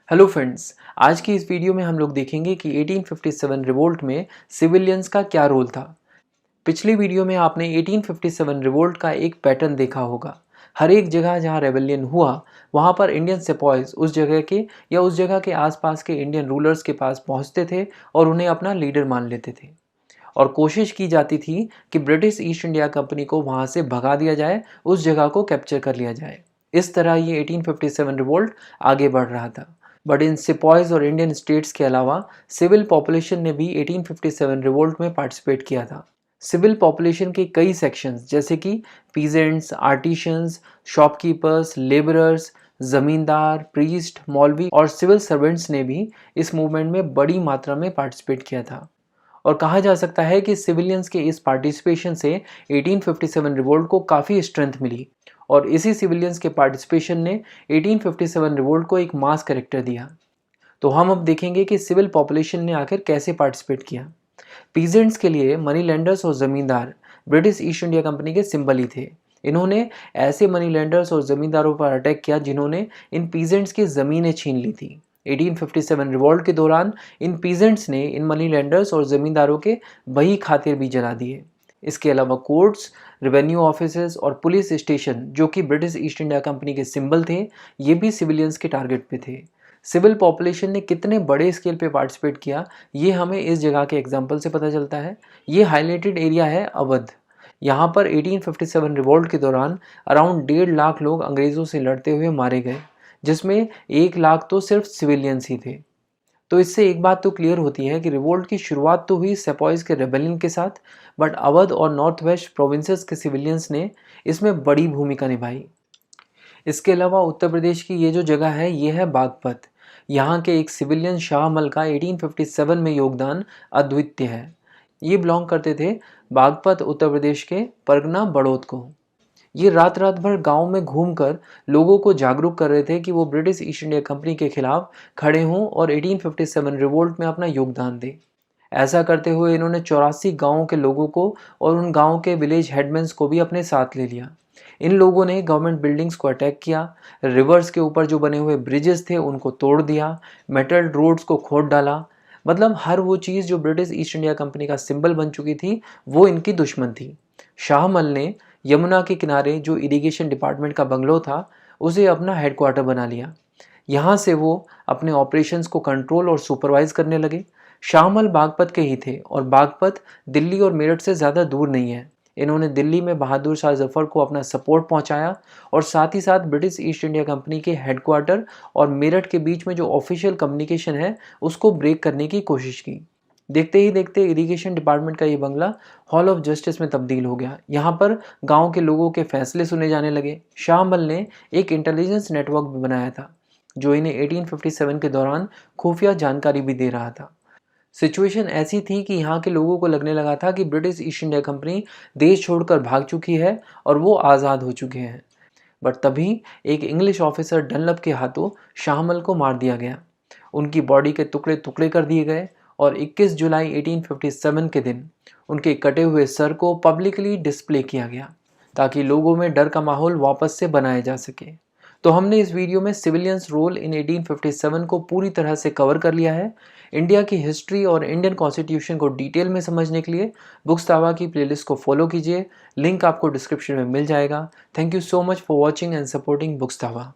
Hello friends, आज की इस वीडियो में हम लोग देखेंगे कि 1857 रिवोल्ट में सिविलियंस का क्या रोल था। पिछली वीडियो में आपने 1857 रिवोल्ट का एक पैटर्न देखा होगा। हर एक जगह जहां रेबेलियन हुआ वहां पर इंडियन सिपॉयज उस जगह के या उस जगह के आसपास के इंडियन रूलर्स के पास पहुंचते थे और उन्हें अपना लीडर मान लेते थे और कोशिश की जाती थी कि ब्रिटिश ईस्ट इंडिया कंपनी को वहां से भगा दिया जाए, उस जगह को कैप्चर कर लिया जाए। इस तरह ये 1857 रिवोल्ट आगे बढ़ रहा था। बट इन सिपॉयज और इंडियन स्टेट्स के अलावा सिविल पॉपुलेशन ने भी 1857 रिवोल्ट में पार्टिसिपेट किया था। सिविल पॉपुलेशन के कई सेक्शंस जैसे कि पीजेंट्स, आर्टिशंस, शॉपकीपर्स, लेबरर्स, जमींदार, प्रीस्ट, मौलवी और सिविल सर्वेंट्स ने भी इस मूवमेंट में बड़ी मात्रा में पार्टिसिपेट किया था। और कहा जा सकता है कि सिविलियंस के इस पार्टिसिपेशन से 1857 रिवोल्ट को काफ़ी स्ट्रेंथ मिली और इसी सिविलियंस के पार्टिसिपेशन ने 1857 रिवोल्ट को एक मास कैरेक्टर दिया। तो हम अब देखेंगे कि सिविल पॉपुलेशन ने आखिर कैसे पार्टिसिपेट किया। पीजेंट्स के लिए मनी लेंडर्स और ज़मींदार ब्रिटिश ईस्ट इंडिया कंपनी के सिंबल ही थे। इन्होंने ऐसे मनी लेंडर्स और ज़मींदारों पर अटैक किया जिन्होंने इन पीजेंट्स की ज़मीनें छीन ली थी। 1857 रिवॉल्ट के दौरान इन पीजेंट्स ने इन मनी लेंडर्स और ज़मींदारों के बही खातिर भी जला दिए। इसके अलावा कोर्ट्स, रेवेन्यू ऑफिसेज और पुलिस स्टेशन जो कि ब्रिटिश ईस्ट इंडिया कंपनी के सिंबल थे, ये भी सिविलियंस के टारगेट पे थे। सिविल पॉपुलेशन ने कितने बड़े स्केल पे पार्टिसिपेट किया, ये हमें इस जगह के एग्जाम्पल से पता चलता है। ये हाईलाइटेड एरिया है अवध। यहाँ पर 1857 रिवॉल्ट के दौरान अराउंड 1.5 लाख लोग अंग्रेज़ों से लड़ते हुए मारे गए, जिसमें 1 लाख तो सिर्फ सिविलियंस ही थे। तो इससे एक बात तो क्लियर होती है कि रिवोल्ट की शुरुआत तो हुई सेपॉइज के रेबेलियन के साथ, बट अवध और नॉर्थ वेस्ट प्रोविंसेस के सिविलियंस ने इसमें बड़ी भूमिका निभाई। इसके अलावा उत्तर प्रदेश की ये जो जगह है ये है बागपत। यहाँ के एक सिविलियन शाहमल का 1857 में योगदान अद्वितीय है। ये बिलोंग करते थे बागपत उत्तर प्रदेश के परगना बड़ौद को। ये रात रात भर गांव में घूमकर लोगों को जागरूक कर रहे थे कि वो ब्रिटिश ईस्ट इंडिया कंपनी के खिलाफ खड़े हों और 1857 रिवोल्ट में अपना योगदान दें। ऐसा करते हुए इन्होंने 84 गांवों के लोगों को और उन गांव के विलेज हेडमैन्स को भी अपने साथ ले लिया। इन लोगों ने गवर्नमेंट बिल्डिंग्स को अटैक किया, रिवर्स के ऊपर जो बने हुए ब्रिजेस थे उनको तोड़ दिया, मेटल रोड्स को खोद डाला। मतलब हर वो चीज़ जो ब्रिटिश ईस्ट इंडिया कंपनी का सिंबल बन चुकी थी वो इनकी दुश्मन थी। शाहमल ने यमुना के किनारे जो इरिगेशन डिपार्टमेंट का बंगलो था उसे अपना हेडक्वार्टर बना लिया। यहाँ से वो अपने ऑपरेशंस को कंट्रोल और सुपरवाइज करने लगे। शाहमल बागपत के ही थे और बागपत दिल्ली और मेरठ से ज़्यादा दूर नहीं है। इन्होंने दिल्ली में बहादुर शाह जफर को अपना सपोर्ट पहुंचाया और साथ ही साथ ब्रिटिश ईस्ट इंडिया कंपनी के हेडक्वार्टर और मेरठ के बीच में जो ऑफिशियल कम्युनिकेशन है उसको ब्रेक करने की कोशिश की। देखते ही देखते इरिगेशन डिपार्टमेंट का ये बंगला हॉल ऑफ जस्टिस में तब्दील हो गया। यहाँ पर गांव के लोगों के फैसले सुने जाने लगे। शाहमल ने एक इंटेलिजेंस नेटवर्क भी बनाया था जो इन्हें 1857 के दौरान खुफिया जानकारी भी दे रहा था। सिचुएशन ऐसी थी कि यहाँ के लोगों को लगने लगा था कि ब्रिटिश ईस्ट इंडिया कंपनी देश छोड़कर भाग चुकी है और वो आज़ाद हो चुके हैं। बट तभी एक इंग्लिश ऑफिसर डनलप के हाथों शाहमल को मार दिया गया। उनकी बॉडी के टुकड़े टुकड़े कर दिए गए और 21 जुलाई 1857 के दिन उनके कटे हुए सर को पब्लिकली डिस्प्ले किया गया ताकि लोगों में डर का माहौल वापस से बनाया जा सके। तो हमने इस वीडियो में सिविलियंस रोल इन 1857 को पूरी तरह से कवर कर लिया है। इंडिया की हिस्ट्री और इंडियन कॉन्स्टिट्यूशन को डिटेल में समझने के लिए बुक्स तावा की प्लेलिस्ट को फॉलो कीजिए। लिंक आपको डिस्क्रिप्शन में मिल जाएगा। Thank you so much for watching and supporting books तावा।